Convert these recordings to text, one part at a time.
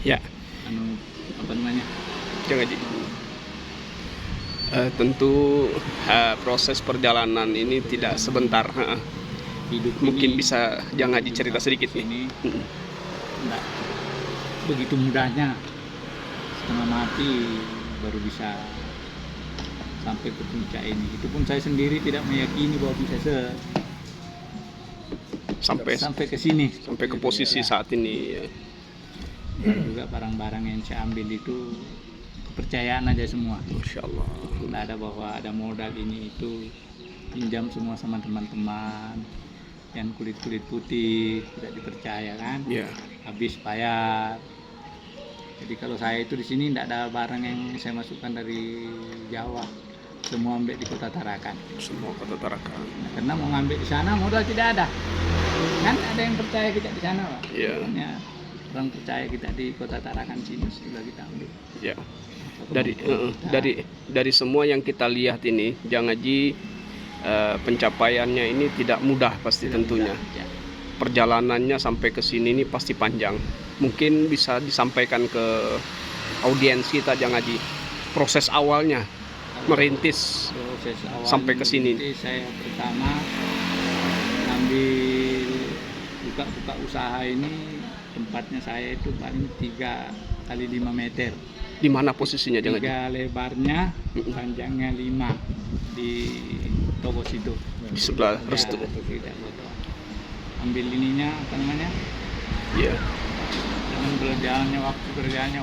Ya, Apa namanya? Jang Haji. Tentu proses perjalanan ini tidak sebentar. Hidup Mungkin ini, bisa Jang Haji cerita sedikit nih. ini enggak begitu mudahnya, setengah mati baru bisa sampai ke puncak ini. Itu pun saya sendiri tidak meyakini bahwa bisa sampai ke sini, Sampai ke posisi saat ini. Ya. Dan juga barang-barang yang saya ambil itu kepercayaan aja semua. Masya Allah. Nggak ada bahwa ada modal ini itu, pinjam semua sama teman-teman yang kulit-kulit putih, tidak dipercaya kan, Ya. habis bayar. Jadi kalau saya itu di sini tidak ada barang yang saya masukkan dari Jawa, semua ambil di Kota Tarakan. Semua Kota Tarakan. Nah, karena mau ngambil di sana modal tidak ada, kan ada yang percaya kita di sana, Pak. Iya. Makanya orang percaya kita di Kota Tarakan sini sudah kita ambil. Ya. Dari semua yang kita lihat ini, Jang Haji, pencapaiannya ini tidak mudah pasti tentunya. Ya. Perjalanannya sampai ke sini ini pasti panjang. Mungkin bisa disampaikan ke audiens kita, Jang Haji, proses awalnya merintis Proses awal sampai ke sini. saya pertama ambil buka usaha ini, tempatnya saya itu paling 3 kali 5 meter. Di mana posisinya, Jang Haji? 3 lebarnya, panjangnya 5 di toko situ. Di sebelah Ya, restu. tidak foto. Ambil ininya, apa namanya? Iya. Dengan berjalannya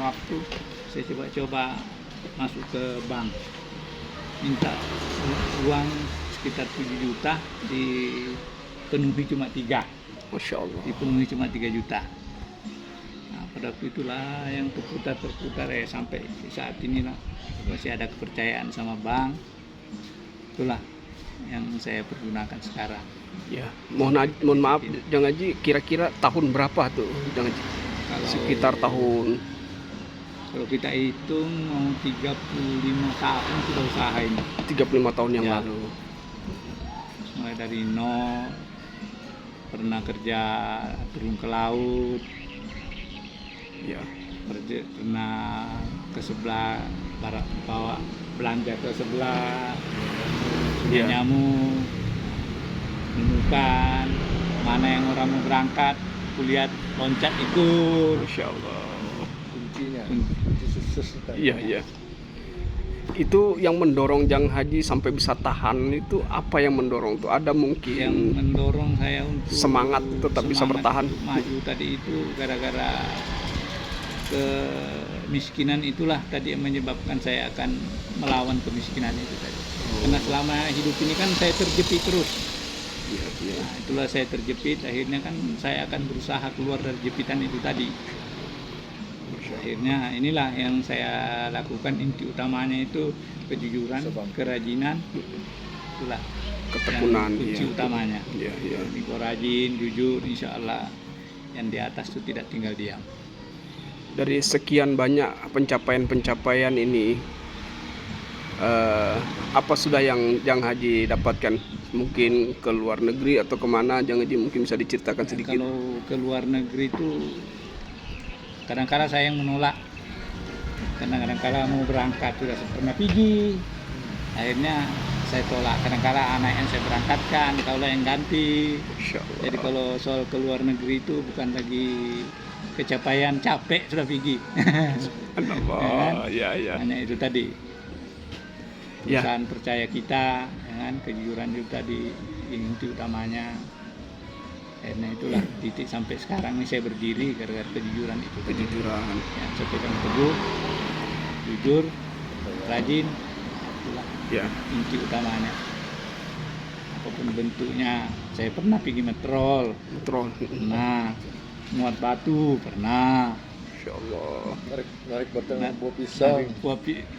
waktu, saya coba masuk ke bank, minta uang sekitar 7 juta, dipenuhi cuma 3. Masya Allah. Dipenuhi cuma 3 juta. Nah, pada waktu itulah yang terputar sampai saat ini lah masih ada kepercayaan sama bank. Itulah yang saya pergunakan sekarang. Ya, mohon maaf Jang Haji, kira-kira tahun berapa tuh Jang Haji? Sekitar tahun, Kalau kita hitung mau 35 tahun sudah usaha ini. 35 tahun yang Ya. lalu. Mulai dari nol, pernah kerja turun ke laut, Ya. pernah ke sebelah barat, bawa belanja ke sebelah, Ya. nyamuk, menemukan mana yang orang mau berangkat, kulihat loncat ikut. Masya Allah. Kuncinya, kunci sukses tadi. Iya, iya. Itu yang mendorong Jang Haji sampai bisa tahan itu apa yang mendorong tuh? Ada Yang mungkin mendorong saya untuk semangat tetap bisa bertahan. untuk maju tadi itu gara-gara kemiskinan itulah tadi yang menyebabkan saya akan melawan kemiskinan itu tadi. Karena selama hidup ini kan saya terjepit terus. Iya, iya. Nah, itulah saya terjepit, akhirnya kan saya akan berusaha keluar dari jepitan itu tadi. Akhirnya inilah yang saya lakukan, inti utamanya itu kejujuran, kerajinan, itulah Ketekunan, yang kunci iya. utamanya. Iya, iya. Kalau rajin, jujur, insya Allah yang di atas itu tidak tinggal diam. Dari sekian banyak pencapaian ini, apa sudah yang Jang Haji dapatkan? Mungkin ke luar negeri atau kemana, Jang Haji mungkin bisa diceritakan sedikit. Kalau ke luar negeri itu kadang-kadang saya yang menolak, karena kadang-kadang mau berangkat sudah pernah pergi, akhirnya saya tolak. Kadang-kadang anak yang saya berangkatkan, kalau yang ganti. Masya Allah. Jadi kalau soal ke luar negeri itu bukan lagi kecapaian, capek sudah pergi. Allah, ya, ya. Hanya itu tadi. Ya. Perusahaan percaya kita, ya kan? Kejujuran itu tadi inti utamanya. Karena itulah titik sampai sekarang ini saya berdiri gara-gara kejujuran itu. Kejujuran. Ya, saya pegang teguh, jujur, rajin, itulah Ya. inti utamanya. Apapun bentuknya, saya pernah pergi metrol, Betul. pernah muat batu, pernah Masya Allah. Narik batang Nah, buah pisang. narik buah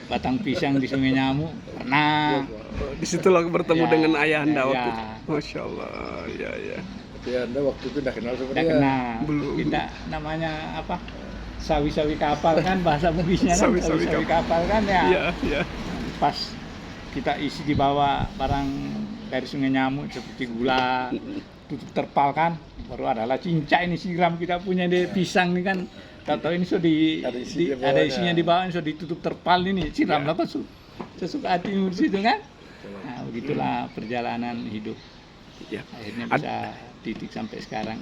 batang pisang di Sungai Nyamuk, pernah. Disitulah bertemu Ya, dengan ayahanda ya. waktu itu. Masya Allah, ya, ya. Tapi Anda waktu itu udah kenal sama Tidak dia. kenal. Belum. Kita namanya apa? Sawi-sawi kapal kan, bahasa Bugisnya kan Sawi-sawi sawi-sawi kapal kan ya. Iya, iya. Pas kita isi di bawah barang dari Sungai Nyamuk seperti gula, tutup terpal kan, baru adalah cincak ini siram kita punya di pisang ini kan, tahu ini sudah Ada isi di ada bawahnya. isinya di bawah, sudah ditutup terpal ini, siram apa sesuka hatimu di situ kan. Nah, begitulah perjalanan hidup. Ya. Akhirnya Ad- bisa titik sampai sekarang.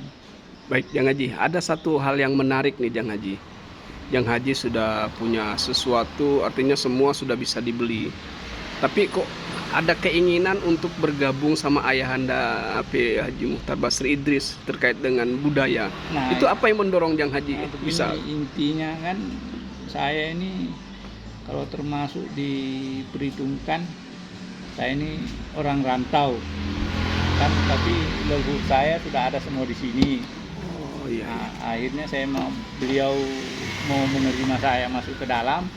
Baik, Jang Haji, ada satu hal yang menarik nih, Jang Haji. Jang Haji sudah punya sesuatu, artinya semua sudah bisa dibeli. Tapi kok ada keinginan untuk bergabung sama ayahanda AP Haji Muchtar Basri Idris terkait dengan budaya. Nah, Itu apa yang mendorong Jang Haji Nah, begini, bisa? intinya kan saya ini kalau termasuk diperhitungkan, saya ini orang rantau kan, tapi leluhur saya sudah ada semua di sini. Oh iya. Nah, akhirnya beliau mau menerima saya masuk ke dalam,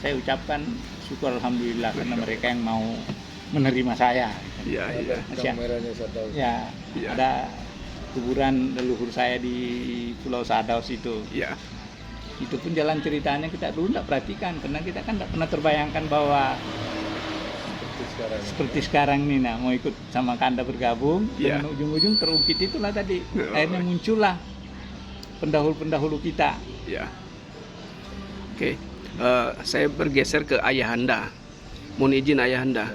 saya ucapkan syukur alhamdulillah karena mereka yang mau menerima saya. Iya, iya. Ada yang merahnya saya tahu. Ya, Iya. ada kuburan leluhur saya di Pulau Sadaus itu. Iya. Itu pun jalan ceritanya kita dulu tidak perhatikan karena kita kan tidak pernah terbayangkan bahwa Seperti sekarang. seperti sekarang nih, nah mau ikut sama Kanda bergabung, Iya. dan ujung-ujung terungkit itulah tadi. Oh. Akhirnya muncullah pendahulu-pendahulu kita. Ya. Oke, saya bergeser ke ayahanda. Mohon izin ayahanda.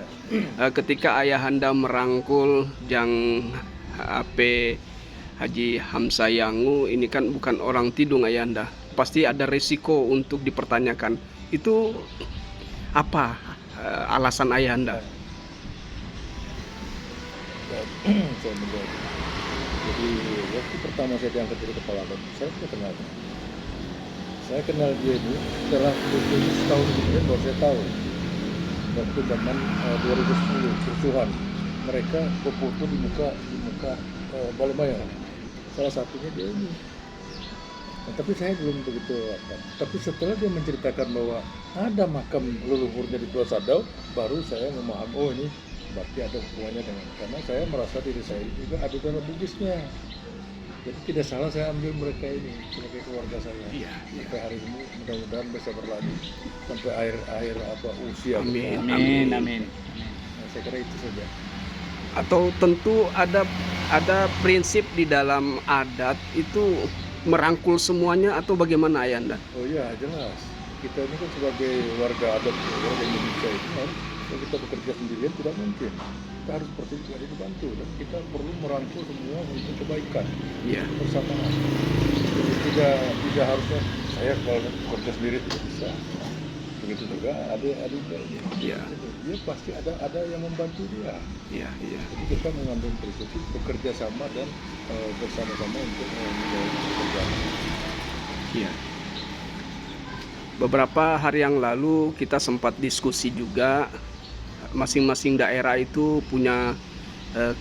Ketika ayahanda merangkul Jang AP Haji Hamzah Yangu, ini kan bukan orang Tidung ayahanda. Pasti ada resiko untuk dipertanyakan. Itu apa alasan ayahanda? Saya menjawab. Jadi waktu pertama saya diangkat jadi kepala dan saya sudah kenal. Saya kenal dia ini setelah berbunyi setahun kemudian baru saya tahu. Waktu zaman 2010 kerusuhan, mereka berfoto di muka Balai Bayar. Salah satunya dia ini. Nah, tapi saya belum begitu apa. Tapi setelah dia menceritakan bahwa ada makam leluhurnya di Pulau Sadau, baru saya memahami, oh ini berarti ada hubungannya dengan, karena saya merasa diri saya juga ada dalam Bugisnya. Jadi tidak salah saya ambil mereka ini sebagai keluarga saya. Iya, Sampai hari ini mudah-mudahan bisa berlanjut sampai akhir usia. Amin. Amin. Nah, saya kira itu saja. Atau tentu ada prinsip di dalam adat itu merangkul semuanya atau bagaimana ayahanda? Oh iya jelas. Kita ini kan sebagai warga adat warga Indonesia itu kan, kalau kita bekerja sendirian tidak mungkin. Kita harus seperti itu, harus dibantu dan kita perlu merangkul semua untuk kebaikan Iya. bersamaan. Jadi tidak harusnya saya kalau bekerja sendiri tidak bisa. Begitu juga adik-adiknya ini. Iya. Dia pasti ada yang membantu dia. Iya, iya. Jadi kita mengambil prinsip bekerja sama dan bersama-sama untuk menjalankan pekerjaan. Iya. Beberapa hari yang lalu kita sempat diskusi juga, masing-masing daerah itu punya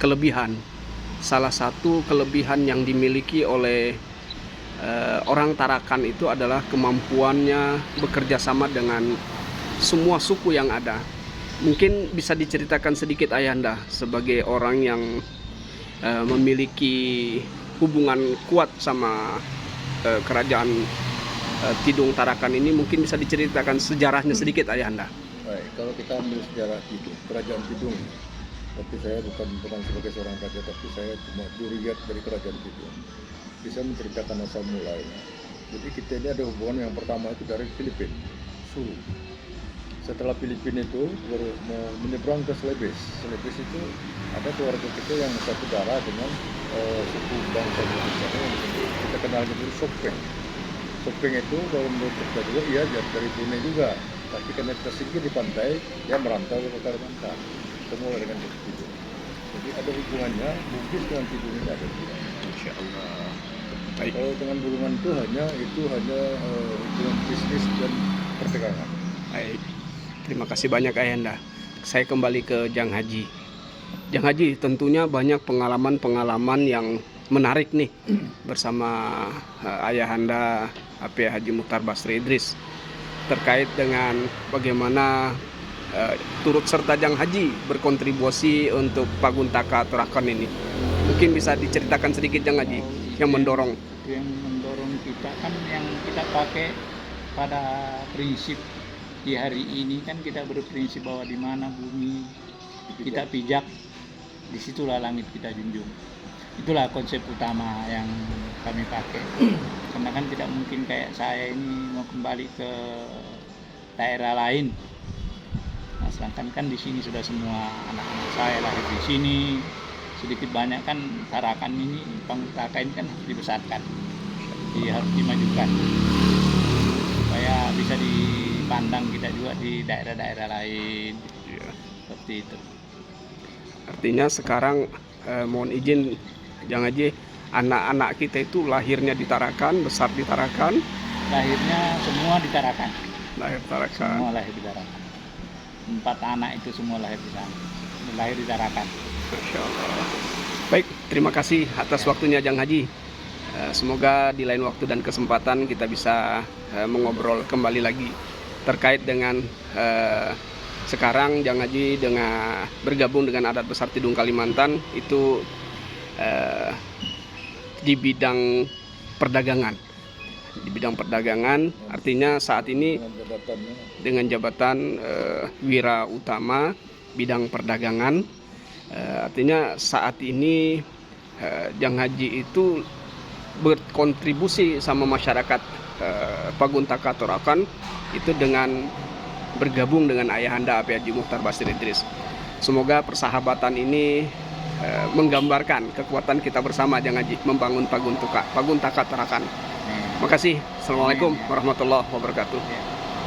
kelebihan. Salah satu kelebihan yang dimiliki oleh orang Tarakan itu adalah kemampuannya bekerja sama dengan semua suku yang ada. Mungkin bisa diceritakan sedikit ayahanda sebagai orang yang memiliki hubungan kuat sama kerajaan Tidung Tarakan ini, mungkin bisa diceritakan sejarahnya sedikit ayahanda. Baik, kalau kita ambil sejarah Tidung, kerajaan Tidung, tapi saya bukan sebagai seorang raja, tapi saya cuma juriat dari kerajaan Tidung. Bisa menceritakan asal mulanya. Jadi kita ini ada hubungan yang pertama itu dari Filipina, Sulu. Setelah Filipina itu menyeberang ke Celebes. Celebes itu ada keluarga kita yang satu darah dengan suku bangsa Indonesia yang kita kenal dengan Sopeng. Sopeng itu kalau menurut kita juga iya dari Brunei juga, tapi karena kita singgih di pantai, dia merantau ke Kalimantan, ketemu dengan itu. Jadi ada hubungannya Bugis dengan Tidung ini ada. Insya Allah. Baik. Kalau dengan hubungan itu hanya hubungan bisnis dan perdagangan. Baik. Terima kasih banyak ayahanda. Saya kembali ke Jang Haji. Jang Haji, tentunya banyak pengalaman-pengalaman yang menarik nih bersama ayahanda AP Haji Muchtar Basri Idris terkait dengan bagaimana turut serta Jang Haji berkontribusi untuk Paguntaka Tarakan ini. Mungkin bisa diceritakan sedikit Jang Haji yang mendorong. Yang mendorong kita kan yang kita pakai pada prinsip di hari ini kan kita berprinsip bahwa di mana bumi kita pijak, disitulah langit kita junjung. itulah konsep utama yang kami pakai. Karena kan tidak mungkin kayak saya ini mau kembali ke daerah lain. Nah, sedangkan kan di sini sudah semua anak-anak saya lahir di sini. Sedikit banyak kan Tarakan ini, Panggung Tarakan ini kan harus dibesarkan, harus dimajukan supaya bisa dipandang kita juga di daerah-daerah lain. Ya. Seperti itu. Artinya sekarang mohon izin Jang Haji, anak-anak kita itu lahirnya di Tarakan, besar di Tarakan, Lahirnya semua di Tarakan. lahir Tarakan. Semua lahir di Tarakan. 4 anak itu semua lahir di sana. Lahir di Tarakan. Masya Allah. Baik, terima kasih atas waktunya Jang Haji. Semoga di lain waktu dan kesempatan kita bisa mengobrol kembali lagi terkait dengan sekarang Jang Haji dengan bergabung dengan Adat Besar Tidung Kalimantan itu di bidang perdagangan. Di bidang perdagangan artinya saat ini dengan jabatannya. dengan jabatan wira utama bidang perdagangan. Artinya saat ini Jang Haji itu berkontribusi sama masyarakat Paguntaka Tarakan itu dengan bergabung dengan ayahanda AP Haji Mukhtar Basir Idris. Semoga persahabatan ini menggambarkan kekuatan kita bersama Jang Haji membangun Paguntaka Tarakan. Makasih. Assalamualaikum warahmatullahi wabarakatuh. Ya.